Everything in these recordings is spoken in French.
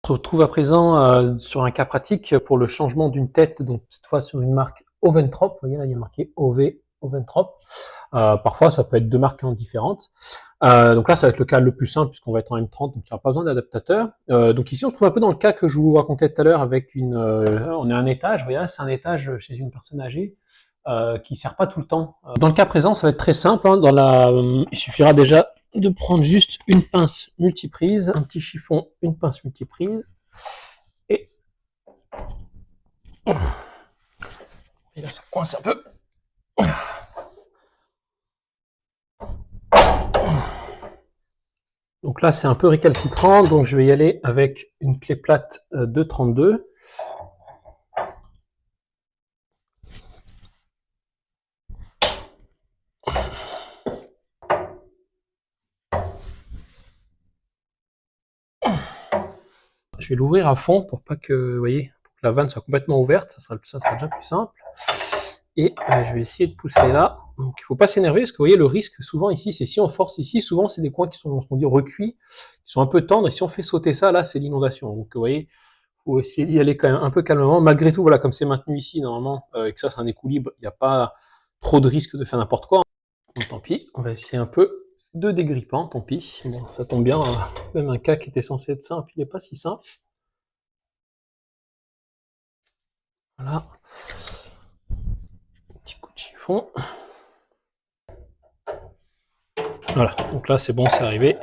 On se retrouve à présent sur un cas pratique pour le changement d'une tête, donc cette fois sur une marque Oventrop. Vous voyez là, il y a marqué OV Oventrop. Parfois, ça peut être deux marques différentes. Donc là, ça va être le cas le plus simple puisqu'on va être en M30, donc il n'y aura pas besoin d'adaptateur. Donc ici, on se trouve un peu dans le cas que je vous racontais tout à l'heure avec on est un étage. Vous voyez là, c'est un étage chez une personne âgée qui ne sert pas tout le temps. Dans le cas présent, ça va être très simple. Hein. Il suffira déjà de prendre juste une pince multiprise, un petit chiffon, une pince multiprise, et là ça coince un peu. Donc là c'est un peu récalcitrant, donc je vais y aller avec une clé plate 232. Je vais l'ouvrir à fond pour pas que, vous voyez, pour que la vanne soit complètement ouverte, ça sera déjà plus simple. Et je vais essayer de pousser là. Donc il ne faut pas s'énerver parce que vous voyez le risque souvent ici, c'est si on force ici, souvent c'est des coins qui sont, on dit, recuits, qui sont un peu tendres, et si on fait sauter ça, là c'est l'inondation. Donc vous voyez, il faut essayer d'y aller quand même un peu calmement. Malgré tout, voilà, comme c'est maintenu ici normalement, et que ça c'est un équilibre, il n'y a pas trop de risque de faire n'importe quoi. Donc tant pis, on va essayer un peu de dégrippant, tant pis. Bon, ça tombe bien, même un cas qui était censé être simple, il n'est pas si simple. Voilà. Petit coup de chiffon. Voilà, donc là c'est bon, c'est arrivé.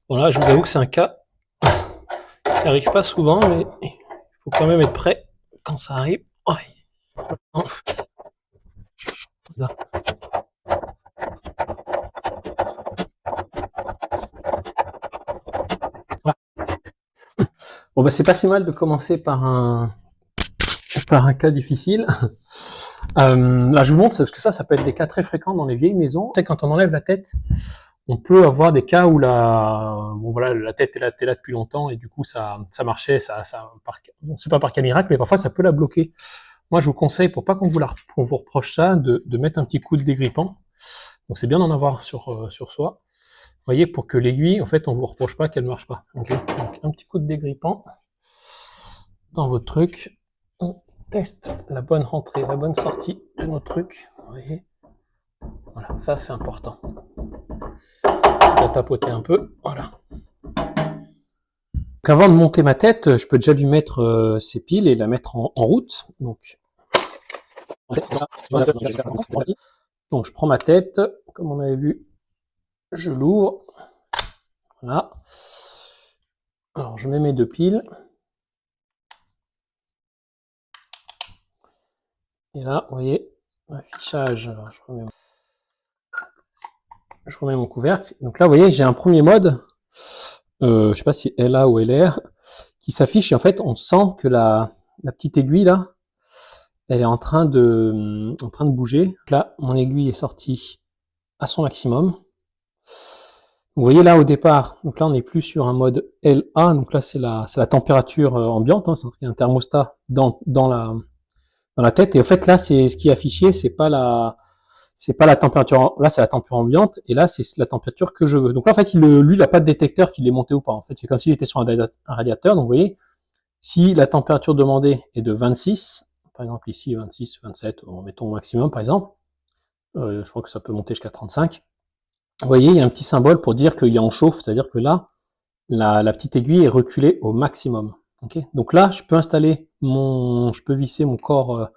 Voilà, je vous avoue que c'est un cas qui n'arrive pas souvent, mais il faut quand même être prêt quand ça arrive. Oh, là. Voilà. Bon bah c'est pas si mal de commencer par un cas difficile. Là je vous montre parce que ça peut être des cas très fréquents dans les vieilles maisons. Quand on enlève la tête, on peut avoir des cas où bon voilà, la tête est là depuis longtemps et du coup ça marchait, bon, c'est pas par quel miracle, mais parfois ça peut la bloquer. Moi je vous conseille, pour pas qu'on vous reproche ça, de mettre un petit coup de dégrippant. Donc c'est bien d'en avoir sur soi. Vous voyez, pour que l'aiguille, en fait, on vous reproche pas qu'elle marche pas. Okay, donc un petit coup de dégrippant dans votre truc. On teste la bonne rentrée, la bonne sortie de notre truc. Vous voyez, voilà, ça c'est important. On va tapoter un peu, voilà. Donc avant de monter ma tête, je peux déjà lui mettre ses piles et la mettre en route. Donc je prends ma tête, comme on avait vu, je l'ouvre. Voilà. Alors je mets mes deux piles. Et là, vous voyez, affichage. Alors je remets mon couvercle. Donc là, vous voyez, j'ai un premier mode, je sais pas si LA ou LR, qui s'affiche et en fait, on sent que la petite aiguille là, elle est en train de bouger. Donc là, mon aiguille est sortie à son maximum. Vous voyez là au départ, donc là on n'est plus sur un mode LA, donc là c'est la température ambiante, hein, il y a un thermostat dans la tête, et en fait là c'est ce qui est affiché, c'est pas la température, là c'est la température ambiante, et là c'est la température que je veux. Donc là en fait lui il n'a pas de détecteur qu'il est monté ou pas, en fait c'est comme s'il était sur un radiateur, donc vous voyez, si la température demandée est de 26, par exemple ici 26, 27, mettons au maximum par exemple, je crois que ça peut monter jusqu'à 35, vous voyez, il y a un petit symbole pour dire qu'il y a en chauffe, c'est-à-dire que là, la petite aiguille est reculée au maximum. Okay, donc là, je peux visser mon corps,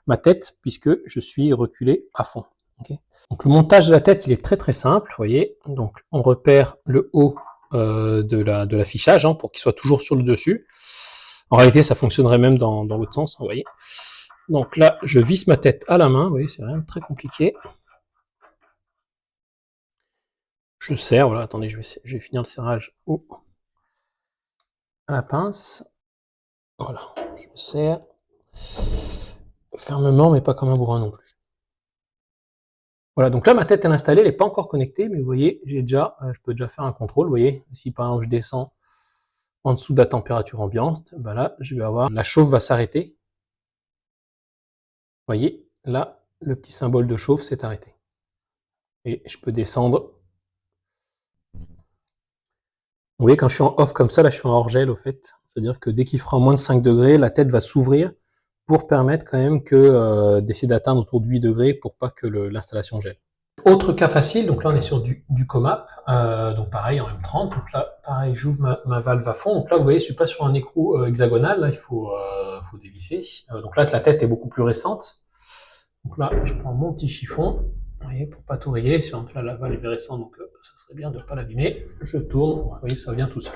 ma tête, puisque je suis reculé à fond. Okay, donc le montage de la tête, il est très très simple, vous voyez. Donc on repère le haut de l'affichage pour qu'il soit toujours sur le dessus. En réalité, ça fonctionnerait même dans l'autre sens, vous voyez. Donc là, je visse ma tête à la main, vous voyez, c'est rien de très compliqué. Je serre, voilà, attendez, je vais finir le serrage à la pince. Voilà, je serre fermement, mais pas comme un bourrin non plus. Voilà, donc là, ma tête est installée, elle n'est pas encore connectée, mais vous voyez, je peux déjà faire un contrôle, vous voyez, si par exemple je descends en dessous de la température ambiante, ben là, je vais avoir, la chauffe va s'arrêter. Vous voyez, là, le petit symbole de chauffe s'est arrêté. Et je peux descendre Vous voyez, quand je suis en off comme ça, là je suis en hors gel au fait. C'est-à-dire que dès qu'il fera moins de 5 degrés, la tête va s'ouvrir pour permettre quand même que d'essayer d'atteindre autour de 8 degrés pour pas que l'installation gèle. Autre cas facile, donc là on est sur du COMAP, donc pareil en M30, donc là pareil j'ouvre ma valve à fond, donc là vous voyez je suis pas sur un écrou hexagonal, là il faut dévisser, donc là la tête est beaucoup plus récente, donc là je prends mon petit chiffon, vous voyez, pour pas tout rayer, si là la valve est récente, donc ça serait bien de pas l'abîmer, je tourne, vous voyez ça vient tout seul.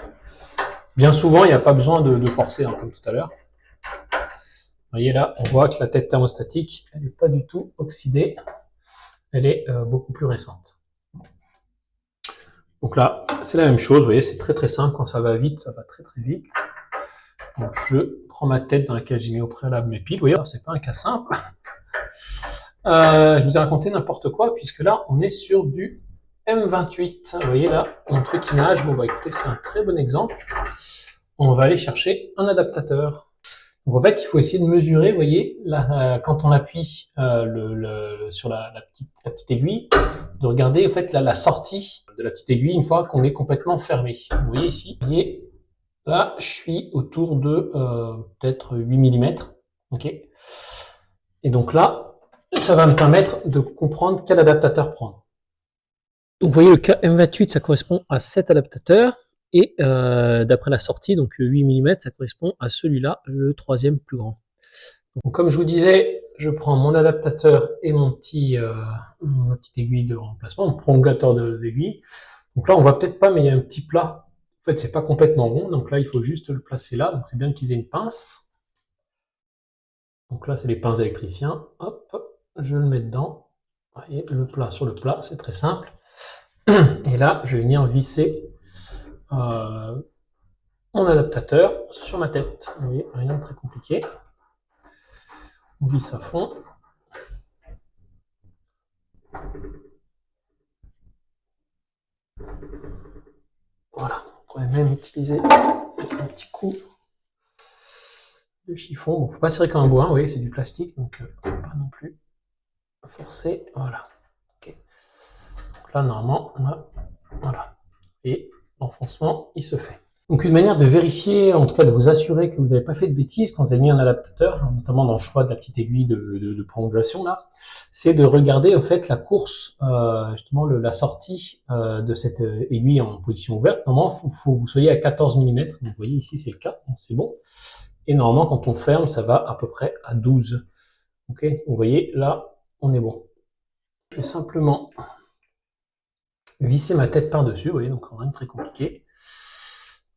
Bien souvent il n'y a pas besoin de forcer, hein, comme tout à l'heure. Vous voyez là, on voit que la tête thermostatique, elle n'est pas du tout oxydée, elle est beaucoup plus récente. Donc là, c'est la même chose, vous voyez, c'est très très simple, quand ça va vite, ça va très très vite. Donc je prends ma tête dans laquelle j'ai mis au préalable mes piles, vous voyez, c'est pas un cas simple. Je vous ai raconté n'importe quoi, puisque là, on est sur du M28. Vous voyez là, mon truquinage, bon bah écoutez, c'est un très bon exemple. On va aller chercher un adaptateur. Donc en fait, il faut essayer de mesurer, vous voyez, là, quand on appuie sur la petite aiguille, de regarder en fait la sortie de la petite aiguille une fois qu'on est complètement fermé. Vous voyez ici, vous voyez, là, je suis autour de peut-être 8 mm. Ok. Et donc là, ça va me permettre de comprendre quel adaptateur prendre. Donc vous voyez, le cas M28, ça correspond à cet adaptateur. Et d'après la sortie, donc 8 mm, ça correspond à celui-là, le troisième plus grand. Donc comme je vous disais, je prends mon adaptateur et ma petite aiguille de remplacement, mon prolongateur d'aiguille. Donc là, on voit peut-être pas, mais il y a un petit plat. En fait, c'est pas complètement rond, donc là, il faut juste le placer là. Donc c'est bien d'utiliser une pince. Donc là, c'est les pinces électriciens. Hop, je le mets dedans. Vous voyez, le plat sur le plat, c'est très simple. Et là, je vais venir visser mon adaptateur sur ma tête. Vous voyez, rien de très compliqué. On visse à fond. Voilà, on pourrait même utiliser un petit coup de chiffon. Bon, faut pas serrer comme un bois, vous voyez, c'est du plastique, donc pas non plus forcer. Voilà. Okay. Donc là, normalement, on a, voilà. Et l'enfoncement, il se fait. Donc une manière de vérifier, en tout cas de vous assurer que vous n'avez pas fait de bêtises quand vous avez mis un adaptateur, notamment dans le choix de la petite aiguille de prolongation là, c'est de regarder en fait la course, justement la sortie de cette aiguille en position ouverte. Normalement, faut que vous soyez à 14 mm. Donc, vous voyez ici c'est le cas, donc c'est bon. Et normalement quand on ferme, ça va à peu près à 12. Ok, donc, vous voyez là, on est bon. Je vais simplement visser ma tête par-dessus, vous voyez, donc rien de très compliqué.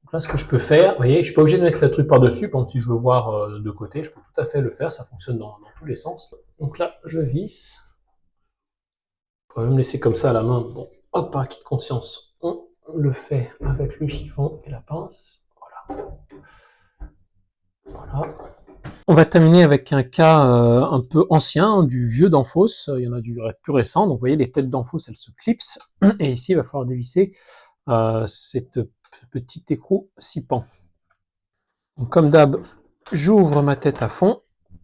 Donc là, ce que je peux faire, vous voyez, je suis pas obligé de mettre le truc par-dessus, par exemple, si je veux voir de côté, je peux tout à fait le faire, ça fonctionne dans tous les sens. Donc là, je visse. Vous pouvez me laisser comme ça à la main. Bon, hop, par acquis de conscience, on le fait avec le chiffon et la pince. Voilà. Voilà. On va terminer avec un cas un peu ancien, du vieux Danfoss. Il y en a du plus récent. Donc vous voyez, les têtes Danfoss, elles se clipsent. Et ici, il va falloir dévisser cette petit écrou 6 pans. Donc, comme d'hab, j'ouvre ma tête à fond,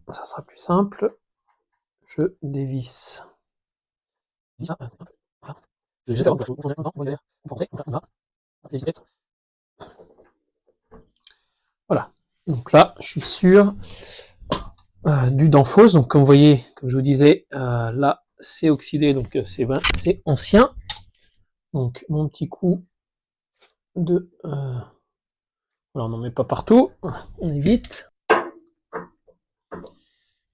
ça sera plus simple. Je dévisse. Voilà. Donc là, je suis sûr du Danfoss. Donc comme vous voyez, comme je vous disais, là c'est oxydé, donc c'est ancien. Donc mon petit coup de voilà, on n'en met pas partout, on évite.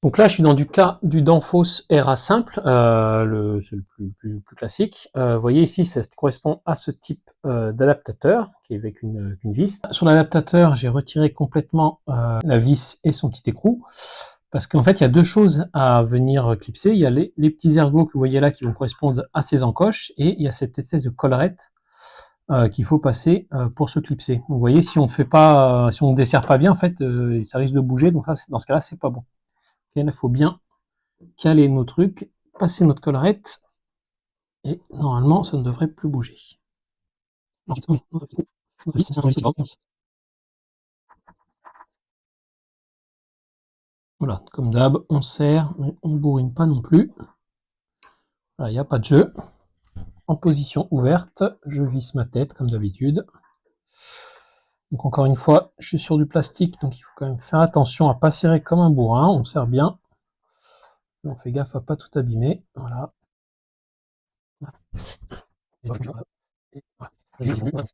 Donc là, je suis dans du cas du Danfoss RA simple, c'est le plus classique. Vous voyez ici, ça correspond à ce type d'adaptateur, qui est avec une vis. Sur l'adaptateur, j'ai retiré complètement la vis et son petit écrou, parce qu'en fait, il y a deux choses à venir clipser. Il y a les petits ergots que vous voyez là, qui vont correspondre à ces encoches, et il y a cette espèce de collerette qu'il faut passer pour se clipser. Donc, vous voyez, si on fait pas, si on ne dessert pas bien, en fait, ça risque de bouger. Donc là, dans ce cas-là, c'est pas bon. Il faut bien caler nos trucs, passer notre collerette, et normalement, ça ne devrait plus bouger. Voilà, comme d'hab, on serre, mais on ne bourrine pas non plus. Voilà, il n'y a pas de jeu. En position ouverte, je visse ma tête, comme d'habitude. Donc encore une fois, je suis sur du plastique, donc il faut quand même faire attention à pas serrer comme un bourrin. On serre bien. On fait gaffe à pas tout abîmer. Voilà. Et voilà.